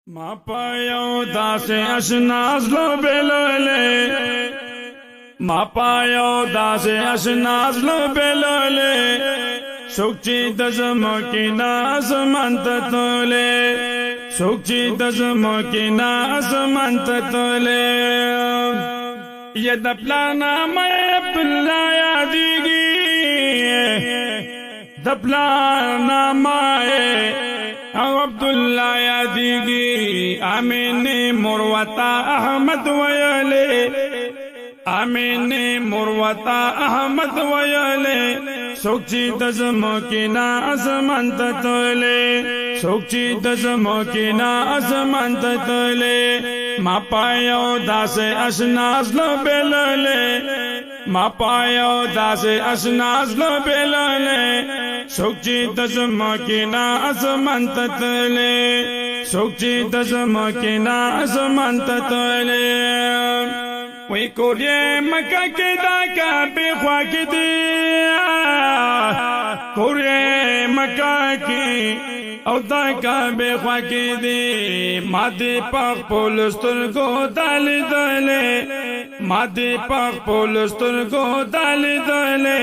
ما پایو داسې اشناز لو بلولې ما پایو داسې اشناز لو بلولې سوچي د زمو کې ناز منت تولې سوچي د زمو کې ناز منت تولې یا د پلانا مې الله یادېږي د پلانا مې او عبداللہ یادیگی آمین مروتا احمد ویلے آمین مروتا احمد ویلے سوچی دزمو کی نا ازمانت تولے سوچی دزمو کی نا ازمانت تولے ما پایو داسے اشناز لو بلولے ما پایو داسے اشناز لو بلولے سوچی دزمو کی نا ازمانت تولے سوچی دزمو کی نا ازمانت تولے وی کوریے مکہ کی دا کعبے خواہ کی دی کوریے مکہ کی او دا کعبے خواہ کی دی مادی پاک پولستر کو دالی دولے مادی پاک پولستر کو دالی دولے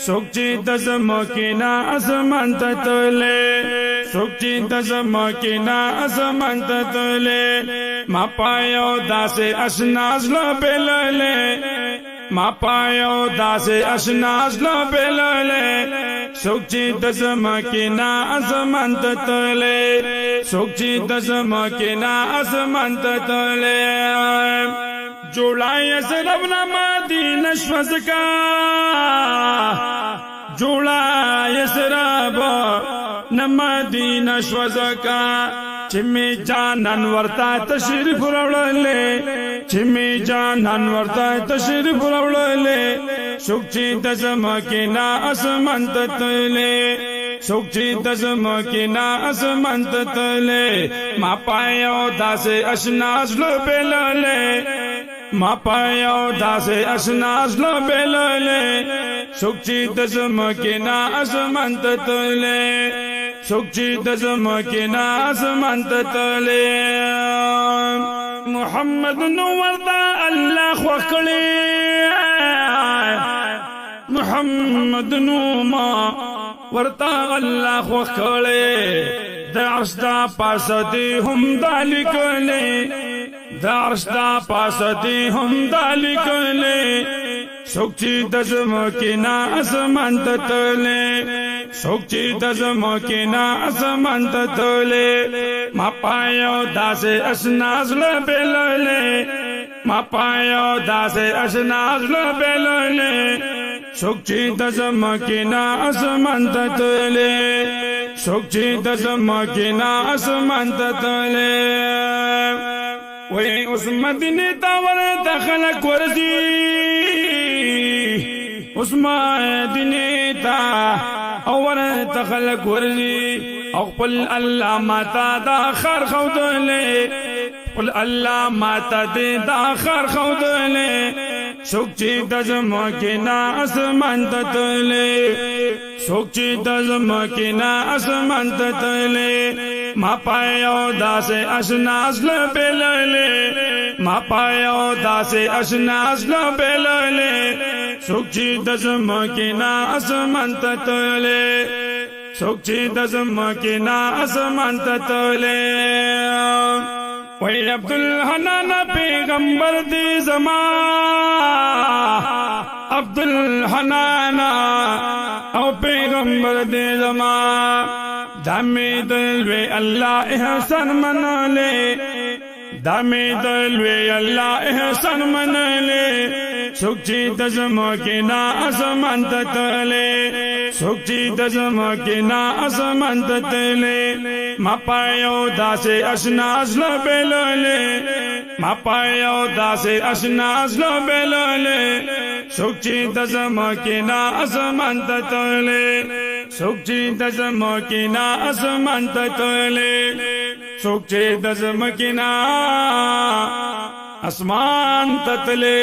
سوچی دزمو کی نا ازمانت تولے سوچی دزمو کی نا ازمانت تولے ما پایو داسے اشناز لو بلولے ما پایو داسے اشناز لو بلولے سوچی دزمو کی نا ازمانت تولے سوچی دزمو کی نا ازمانت تولے جوڑائی سربنا مدینہ شوزکا جوڑائی سربنا مدینہ شوزکا چمی جانان ورتا تشریف راوړلې چمی جانان ورتا تشریف راوړلې سوچي د زما کې نا اسمان ته تللې سوچي د زما کې نا اسمان ته تللې ما پایو داسې اشناز لو بللې ما پایو داسې اشناز لو بللې سوچي د زما کې نا اسمان ته تللې سوچی دزمو کی ناز منت تلے محمد نو وردا اللہ خوکڑی محمد نو ما وردا اللہ خوکڑی دعش دا پاس دی ہم دالی کلے دعش دا پاس دی ہم دالی کلے سوچی دزمو کی ناز منت تلے سوچی دزمو کی نا ازمانت تولے ما پایو داسے اشناز لو بلولے ما پایو داسے اشناز لو بلولے سوچی دزمو کی نا ازمانت تولے سوچی دزمو کی نا ازمانت تولے وی اس مدینی تاور دخلق ورزی اس مدینی تا اور تخلق ورزی او قل اللہ ماتا دا خر خودلے قل اللہ ماتا دے دا خر خودلے سوچی دزمو کی نا اسمان تتلے سوچی دزمو کی نا اسمان تتلے ما پایو داسے اشناز لو بلولے ما پایو داسے اشناز لو بلولے سوچی دزمو کی نا اسمان تتلے سوچی دزمو کی نا اسمان تتلے وی عبدالحنان پیغمبر دی زمان عبدالحنان او پیغمبر دی زمان دامی دلوی اللہ احسان منالے دامی دلوی اللہ احسان منالے سوچی دزمو کی نا اسمان تتلے سوچی دزمو کی نا اسمان تتلے ما پایو داسے اشناز لو بلولے ما پایو داسے اشناز لو بلولے سوچی دزمو کی نا اسمان تتلے سوچی دزمو کی نا اسمان تتلے سوچی دزمو کی نا اسمان تتلے